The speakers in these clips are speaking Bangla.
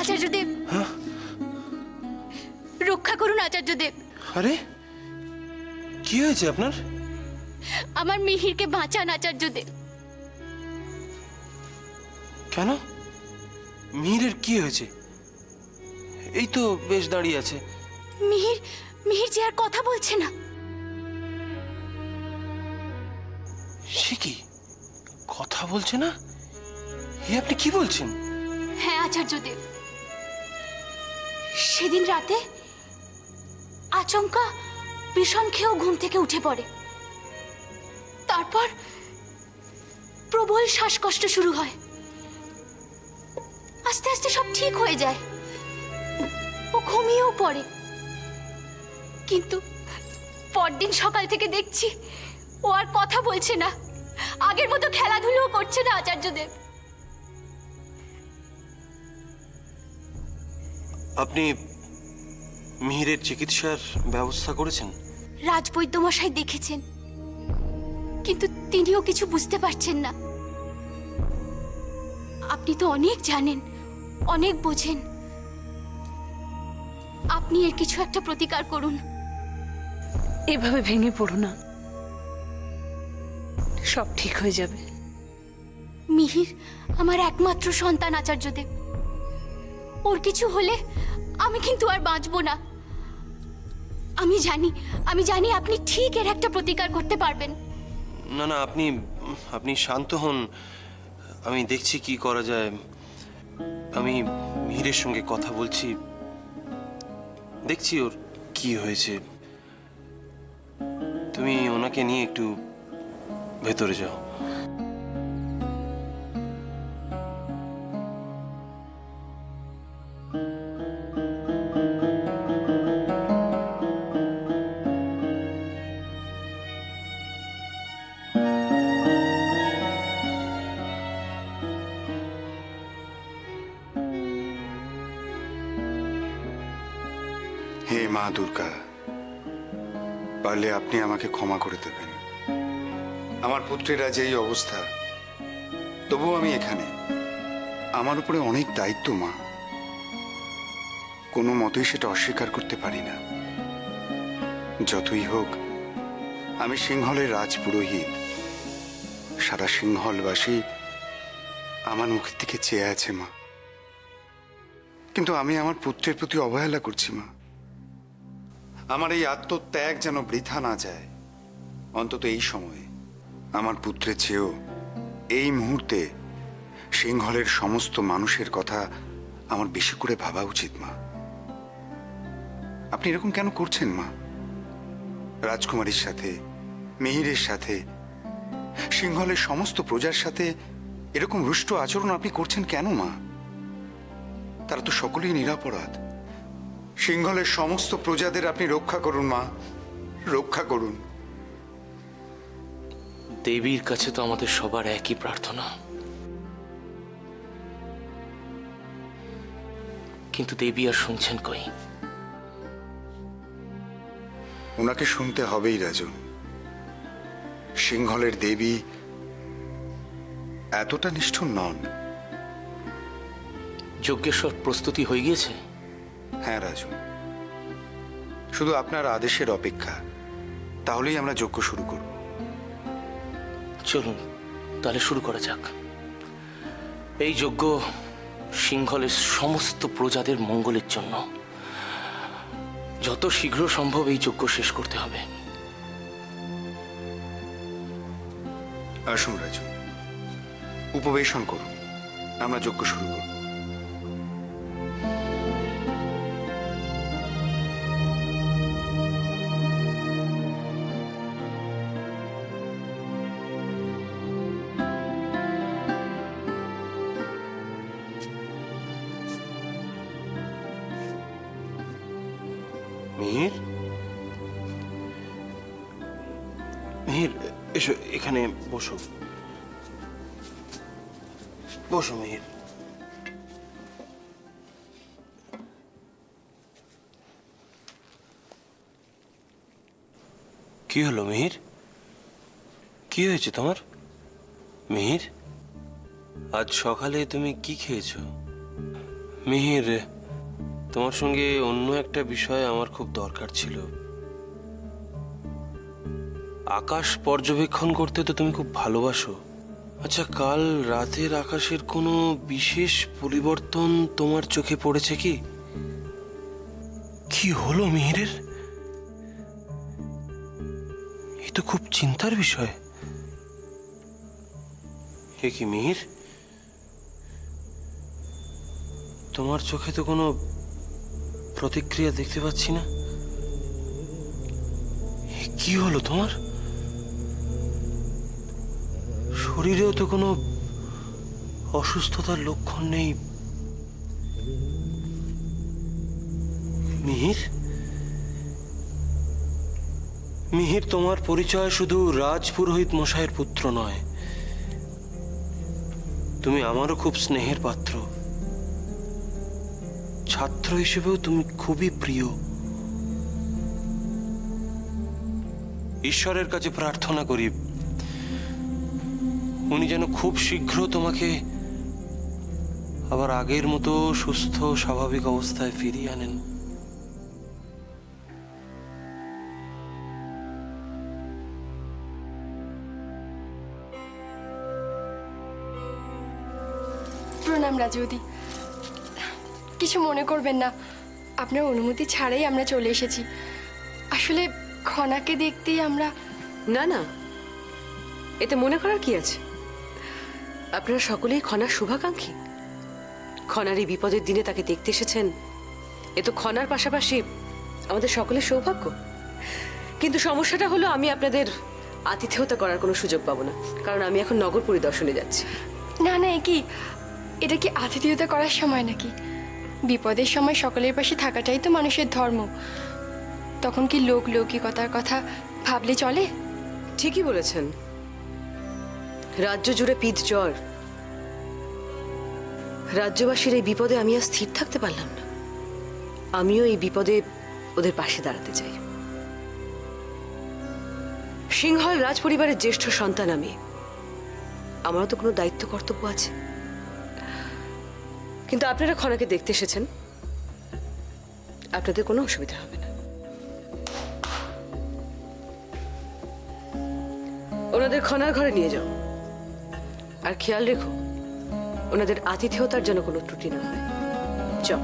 আচার্যদেব, হ্যাঁ? রক্ষা করুন আচার্যদেব। আরে কি হয়েছে আপনার? আমার মিহিরকে বাঁচান আচার্যদেব। কেন? মিহিরের কি হয়েছে? এই তো বেশ দাঁড়িয়ে আছে। মিহির মিহির যে আর কথা বলছে না। সে কি কথা বলছে না? এ আপনি কি বলছেন? হ্যাঁ আচার্যদেব, সেদিন রাতে আচমকা বিষম খেয়েও ঘুম থেকে উঠে পড়ে। তারপর প্রবল শ্বাসকষ্ট শুরু হয়। আস্তে আস্তে সব ঠিক হয়ে যায়, ও ঘুমিয়েও পড়ে। কিন্তু পরদিন সকাল থেকে দেখছি ও আর কথা বলছে না, আগের মতো খেলাধুলোও করছে না আচার্যদেব। আপনি মিহিরের চিকিৎসার ব্যবস্থা করেছেন? রাজবৈদ্যমশাই দেখেছেন, কিন্তু তিনিও কিছু বুঝতে পারছেন না। আপনি তো অনেক জানেন, অনেক বোঝেন। আপনি এর কিছু একটা প্রতিকার করুন। এভাবে ভেঙে পড়ো না, সব ঠিক হয়ে যাবে। মিহির আমার একমাত্র সন্তান আচার্যদেব। ওর কিছু হলে আমি কিন্তু আর বাঁচবো না। আমি জানি আপনি ঠিক এর একটা প্রতিকার করতে পারবেন। না না, আপনি আপনি শান্ত হন। আমি দেখছি কি করা যায়। আমি মিহিরের সঙ্গে কথা বলছি, দেখছি ওর কি হয়েছে। তুমি ওনাকে নিয়ে একটু ভেতরে যাও। হে মা দুর্গা, পারলে আপনি আমাকে ক্ষমা করে দেবেন। আমার পুত্রের আজ এই অবস্থা, তবুও আমি এখানে। আমার উপরে অনেক দায়িত্ব মা, কোনো মতেই সেটা অস্বীকার করতে পারি না। যতই হোক, আমি সিংহলের রাজপুরোহিত। সারা সিংহলবাসী আমার মুখের দিকে চেয়ে আছে মা, কিন্তু আমি আমার পুত্রের প্রতি অবহেলা করছি মা। আমার এই আত্মত্যাগ যেন বৃথা না যায়। অন্তত এই সময়ে আমার পুত্রের চেয়েও এই মুহূর্তে সিংহলের সমস্ত মানুষের কথা আমার বেশি করে ভাবা উচিত মা। আপনি এরকম কেন করছেন মা? রাজকুমারীর সাথে, মিহিরের সাথে, সিংহলের সমস্ত প্রজার সাথে এরকম রুষ্ট আচরণ আপনি করছেন কেন মা? তারা তো সকলেই নিরপরাধ। সিংহলের সমস্ত প্রজাদের আপনি রক্ষা করুন মা, রক্ষা করুন। দেবীর কাছে তো আমাদের সবার একই প্রার্থনা, কিন্তু দেবী আর শুনছেন কই? ওনাকে শুনতে হবেই রাজন। সিংহলের দেবী এতটা নিষ্ঠুর নন। যজ্ঞের সব প্রস্তুতি হয়ে গিয়েছে? হ্যাঁ রাজন, শুধু আপনার আদেশের অপেক্ষা। তাহলেই আমরা যজ্ঞ শুরু করব। চলুন তাহলে শুরু করা যাক। এই যজ্ঞ সিংহলের সমস্ত প্রজাদের মঙ্গলের জন্য। যত শীঘ্র সম্ভব এই যজ্ঞ শেষ করতে হবে। আসুন রাজন, উপবেশন করুন, আমরা যজ্ঞ শুরু করব। মিহির, মিহির এসো, এখানে বসো। বসো মিহির। কি হলো মিহির? কি হয়েছে তোমার? মিহির, আজ সকালে তুমি কি খেয়েছো? মিহির, তোমার সঙ্গে অন্য একটা বিষয়ে আমার খুব দরকার ছিল। আকাশ পর্যবেক্ষণ করতে তো তুমি খুব ভালোবাসো। আচ্ছা, কাল রাতের আকাশের কোনো বিশেষ পরিবর্তন তোমার চোখে পড়েছে কি? কি হলো মিহিরের? এ তো খুব চিন্তার বিষয়। এ কি মিহির, তোমার চোখে তো কোনো প্রতিক্রিয়া দেখতে পাচ্ছি না। এ কি হলো তোমার? শরীরেও তো কোনো অসুস্থতার লক্ষণ নেই। মিহির, মিহির, তোমার পরিচয় শুধু রাজপুরোহিত মশাইয়ের পুত্র নয়, তুমি আমারও খুব স্নেহের পাত্র। ছাত্র হিসেবেও তুমি খুবই প্রিয়। ঈশ্বরের কাছে প্রার্থনা করি উনি যেন খুব শীঘ্র তোমাকে আবার আগের মতো সুস্থ স্বাভাবিক অবস্থায় ফিরিয়ে আনেন। প্রণাম রাজবৌদি। কিছু মনে করবেন না, আপনার অনুমতি ছাড়াই আমরা চলে এসেছি। আসলে খনাকে দেখতেই আমরা। না না, এতে মনে করার কি আছে? আপনারা সকলেই খনার শুভাকাঙ্ক্ষী। খনার এই বিপদের দিনে তাকে দেখতে এসেছেন, এ তো খনার পাশাপাশি আমাদের সকলের সৌভাগ্য। কিন্তু সমস্যাটা হলো, আমি আপনাদের আতিথেয়তা করার কোনো সুযোগ পাবো না, কারণ আমি এখন নগর পরিদর্শনে যাচ্ছি। না না, এটা কি আতিথেয়তা করার সময় নাকি? বিপদের সময় সকলের পাশে থাকাটাই তো মানুষের ধর্ম। তখন কি লৌকিকতার কথা ভাবলে চলে? ঠিকই বলেছেন, রাজ্য জুড়ে পিঠ জ্বর। রাজ্যবাসীর এই বিপদে আমি আর স্থির থাকতে পারলাম না। আমিও এই বিপদে ওদের পাশে দাঁড়াতে চাই। সিংহল রাজ পরিবারের জ্যেষ্ঠ সন্তান আমি, আমারও তো কোনো দায়িত্ব কর্তব্য আছে। কিন্তু আপনারা খনাকে দেখতে এসেছেন, আপনাদের কোনো অসুবিধা হবে না। ওনাদের খনার ঘরে নিয়ে যাও, আর খেয়াল রেখো ওনাদের আতিথেয়তার যেন কোনো ত্রুটি না হয়। চল।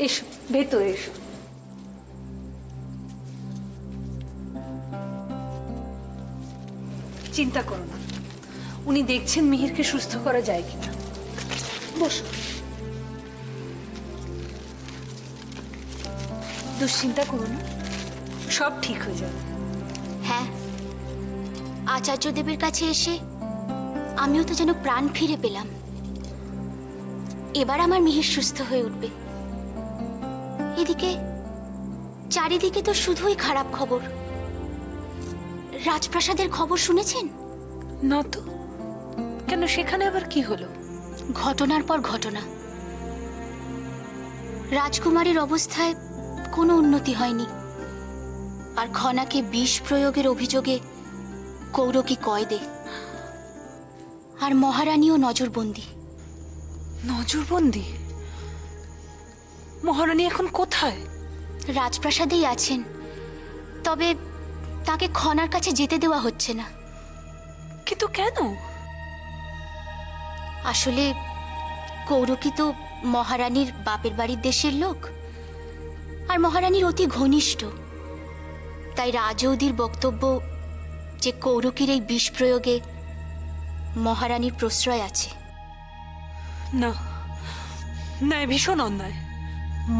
এসো, ভেতরে এসো। চিন্তা করো না, উনি দেখছেন মিহিরকে সুস্থ করা যায় কিনা। বসো। দুশ্চিন্তা করো না, সব ঠিক হয়ে যাবে। হ্যাঁ, আচার্যদেবের কাছে এসে আমিও তো যেন প্রাণ ফিরে পেলাম। এবার আমার মিহির সুস্থ হয়ে উঠবে। এদিকে চারিদিকে তো শুধুই খারাপ খবর। রাজপ্রাসাদের খবর শুনেছেন? না তো, কেন সেখানে আবার কি হলো? ঘটনার পর ঘটনা। রাজকুমারীর অবস্থায় কোনো উন্নতি হয়নি, আর খনাকে বিষ প্রয়োগের অভিযোগে কৌরকী কয়েদে, আর মহারানীও নজরবন্দি। নজরবন্দি? মহারানী এখন কোথায়? রাজপ্রাসাদেই আছেন, তবে তাকে খনার কাছে যেতে দেওয়া হচ্ছে না। কিন্তু কেন? আসলে কৌরকী তো মহারানীর বাপের বাড়ির দেশের লোক, আর মহারানীর অতি ঘনিষ্ঠ। তাই রাজৌদির বক্তব্য যে কৌরকীর এই বিষ প্রয়োগে মহারানীর প্রশ্রয় আছে। না না, ভীষণ অন্যায়।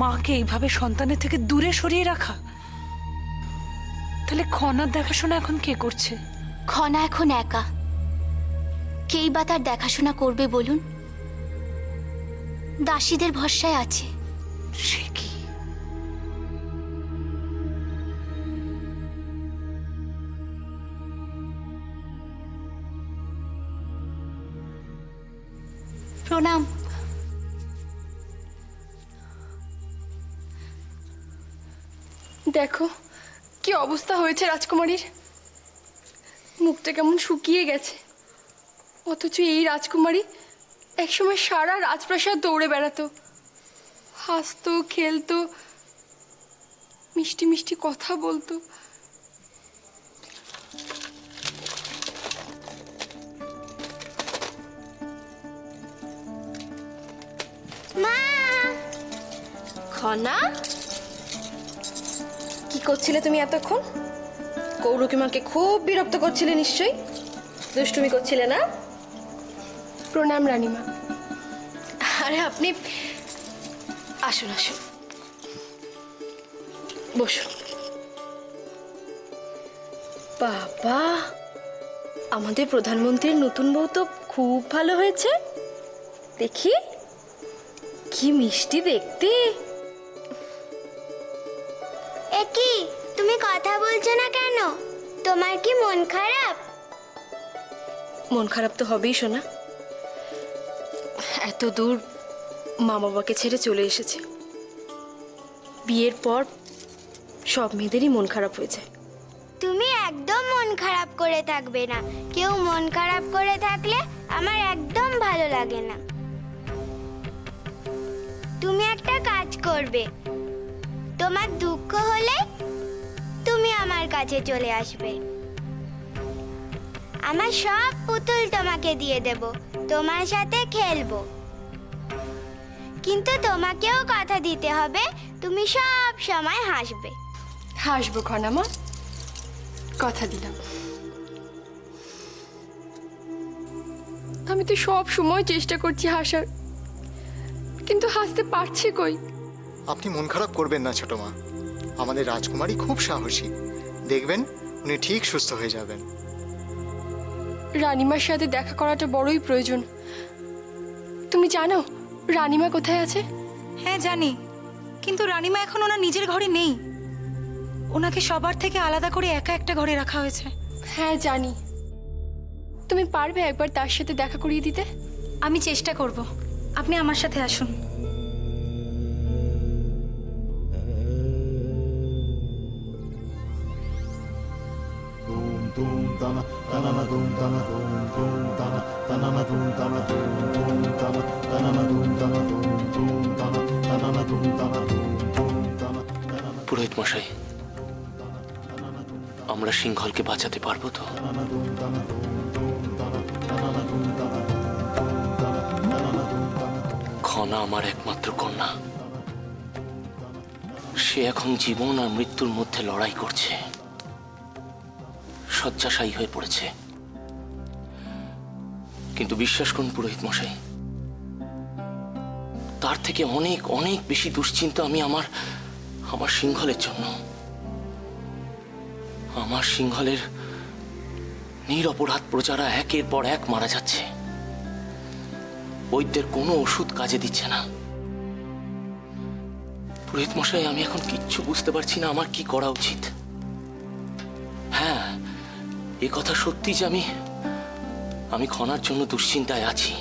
মাকে এইভাবে সন্তানের থেকে দূরে সরিয়ে রাখা। তাহলে খনার দেখাশোনা এখন কে করছে? খনা এখন একা। কেই বা তার দেখাশোনা করবে বলুন? দাসীদের ভরসায় আছে। সে কি? প্রণাম। দেখো কি অবস্থা হয়েছে রাজকুমারীর, মুখটা কেমন শুকিয়ে গেছে। অথচ এই রাজকুমারী একসময় সারা রাজপ্রাসাদ দৌড়ে বেড়াতো, হাসতো, খেলতো, মিষ্টি মিষ্টি কথা বলতো। মা, খনা, কি করছিলে তুমি এতক্ষণ? কৌরকিমাকে খুব বিরক্ত করছিলে নিশ্চয়ই, দুষ্টুমি করছিলে না? প্রণাম রানীমা। আরে আপনি আসুন আসুন, বসুন। বাবা, আমাদের প্রধানমন্ত্রীর নতুন বউ তো খুব ভালো হয়েছে। দেখি কি মিষ্টি দেখতে। একি, তুমি কথা বলছো না কেন? তোমার কি মন খারাপ? মন খারাপ তো হবেই শোনা, এত দূর মা বাবাকে ছেড়ে চলে এসেছে। বিয়ের পর সব মেয়েদেরই মন খারাপ হয়ে যায়। তুমি একদম মন খারাপ করে থাকবে না। কেউ মন খারাপ করে থাকলে আমার একদম ভালো লাগে না। তুমি একটা কাজ করবে, তোমার দুঃখ হলে তুমি আমার কাছে চলে আসবে। আমার সব পুতুল তোমাকে দিয়ে দেব, তোমার সাথে খেলবো। কিন্তু তোমাকেও কথা দিতে হবে, তুমি সব সময় হাসবে। হাসবো খনামা, কথা দিলাম। আমি তো সব সময় চেষ্টা করছি হাসার, কিন্তু হাসতে পারছি কই। আপনি মন খারাপ করবেন না ছোট মা, আমাদের রাজকুমারী খুব সাহসী, দেখবেন উনি ঠিক সুস্থ হয়ে যাবেন। রানীমার সাথে দেখা করাটা বড়ই প্রয়োজন। তুমি জানো রানীমা কোথায় আছে? হ্যাঁ জানি, কিন্তু রানীমা এখন ওনার নিজের ঘরে নেই। ওনাকে সবার থেকে আলাদা করে একা একটা ঘরে রাখা হয়েছে। হ্যাঁ জানি। তুমি পারবে একবার তার সাথে দেখা করিয়ে দিতে? আমি চেষ্টা করব, আপনি আমার সাথে আসুন। পুরোহিত মশাই, আমরা সিংহলকে বাঁচাতে পারবো তো? খনা আমার একমাত্র কন্যা, সে এখন জীবন আর মৃত্যুর মধ্যে লড়াই করছে, শয্যাশায়ী হয়ে পড়েছে। কিন্তু বিশ্বাস করুন পুরোহিত মশাই, তার থেকে অনেক অনেক বেশি দুশ্চিন্তা আমি আমার সিংহলের জন্য। আমার সিংহলের নিরপরাধ প্রজারা একের পর এক মারা যাচ্ছে, বৈদ্যের কোনো ওষুধ কাজে দিচ্ছে না। পুরোহিত মশাই, আমি এখন কিচ্ছু বুঝতে পারছি না আমার কি করা উচিত। হ্যাঁ, এ কথা সত্যি যে আমি খনার জন্য দুশ্চিন্তায় আছি,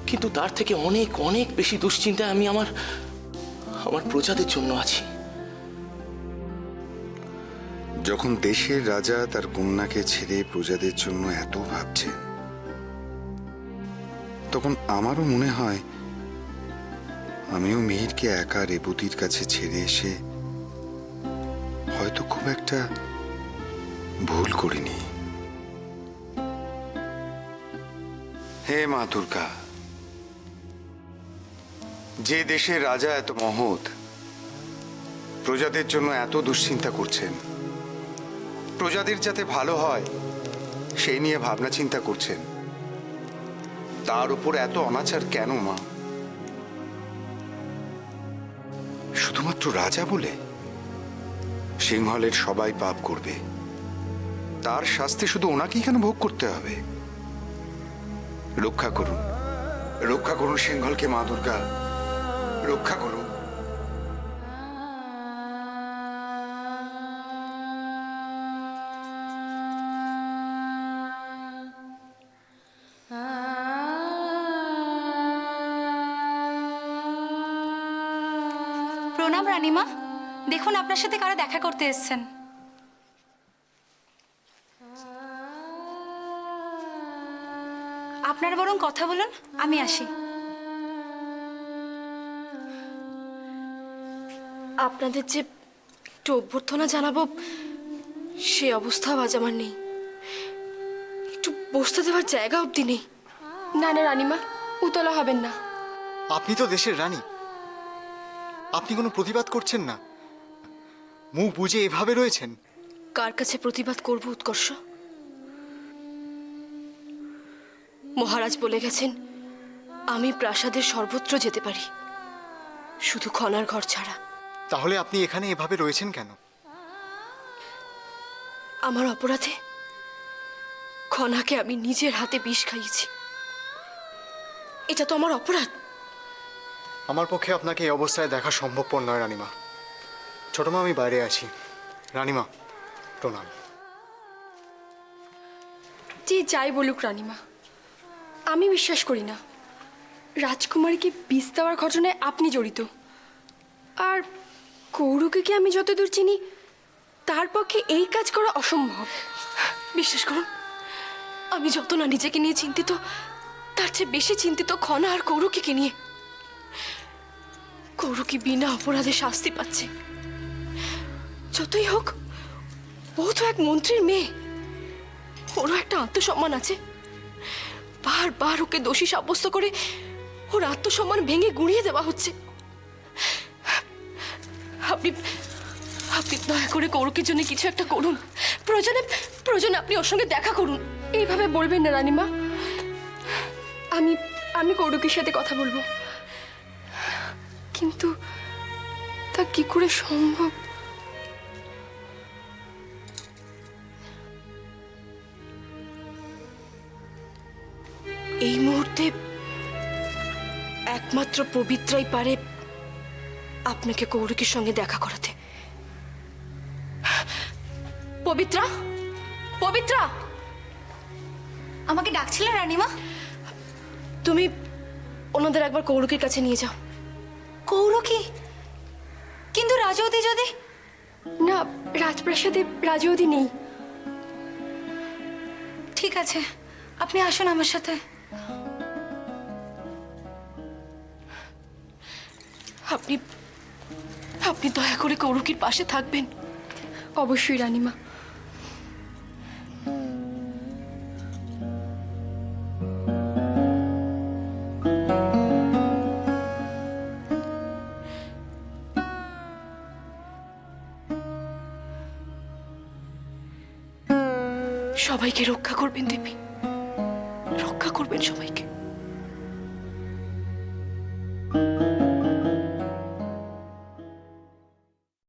কিন্তু তার থেকে অনেক অনেক বেশি দুশ্চিন্তায় আমি আমার প্রজাদের জন্য আছি। যখন দেশের রাজা তার কন্যাকে ছেড়ে প্রজাদের জন্য এত ভাবছেন, তখন আমারও মনে হয় আমিও মিহিরকে একা রেবতীর কাছে ছেড়ে এসে হয়তো খুব একটা ভুল করিনি। হে মা দুর্গা, যে দেশের রাজা এত মহৎ, প্রজাদের জন্য এত দুশ্চিন্তা করছেন, প্রজাদের যাতে ভালো হয় সেই নিয়ে ভাবনা চিন্তা করছেন, তার উপর এত অনাচার কেন মা? শুধুমাত্র রাজা বলে? সিংহলের সবাই পাপ করবে, তার শাস্তি শুধু ওনাকেই কেন ভোগ করতে হবে? রক্ষা করুন, রক্ষা করুন সিংহলকে মা দুর্গা, রক্ষা করুন। প্রণাম রানীমা, দেখুন আপনার সাথে কারা দেখা করতে এসেছেন। আপনারা বরং কথা বলুন, আমি আসি। আপনাদের যে একটু অভ্যর্থনা জানাবো সে অবস্থাও আজ আমার নেই, একটু বসতে দেওয়ার জায়গা অবধি নেই। না না রানীমা, উতলা হবেন না। আপনি তো দেশের রানী, আপনি কোনো প্রতিবাদ করছেন না, মুখ বুজে এভাবে রয়েছেন। কার কাছে প্রতিবাদ করব উৎকর্ষ? মহারাজ বলে গেছেন আমি প্রাসাদের সর্বত্র যেতে পারি, শুধু খনার ঘর ছাড়া। তাহলে আপনি এখানে এভাবে রয়েছেন কেন? আমার অপরাধে খনাকে আমি নিজের হাতে বিষ খাইয়েছি, এটা তো আমার অপরাধ। আমার পক্ষে আপনাকে এই অবস্থায় দেখা সম্ভবপর নয় রানীমা। ছোট মা, আমি বাইরে আছি। রানীমা, প্রণাম। যে যাই বলুক রানীমা, আমি বিশ্বাস করি না রাজকুমারীকে বিষ দেওয়ার ঘটনায় আপনি জড়িত। আর কৌরুকে কি আমি যতদূর চিনি তার পক্ষে এই কাজ করা অসম্ভব। বিশ্বাস করুন, আমি যত না নিজেকে নিয়ে চিন্তিত, তার চেয়ে বেশি চিন্তিত খনা আর কৌরুকে নিয়ে। কৌরুকি বিনা অপরাধে শাস্তি পাচ্ছে। যতই হোক, ও তো এক মন্ত্রীর মেয়ে, ওরও একটা আত্মসম্মান আছে। বারবার ওকে দোষী সাব্যস্ত করে ওর আত্মসম্মান ভেঙে গুঁড়িয়ে দেওয়া হচ্ছে। আপনি আপনি দয়া করে কৌরুকের জন্য কিছু একটা করুন। প্রয়োজনে আপনি ওর সঙ্গে দেখা করুন। এইভাবে বলবেন না রানীমা, আমি আমি কৌরুকের সাথে কথা বলবো, কিন্তু তা কি করে সম্ভব? এই মুহূর্তে একমাত্র পবিত্রাই পারে আপনাকে কৌরুকের সঙ্গে দেখা করাতে। পবিত্রা, পবিত্রা, আমাকে ডাকছিলেন রানীমা? তুমি ওনাদের একবার কৌরুকের কাছে নিয়ে যাও। কৌরকি? কিন্তু রাজবতী যদি... না, রাজপ্রাসাদে রাজবতী নেই। ঠিক আছে, আপনি আসুন আমার সাথে। আপনি আপনি দয়া করে কৌরুকির পাশে থাকবেন। অবশ্যই রানীমা। সবাইকে রক্ষা করবেন দেবী, রক্ষা করবেন সবাইকে।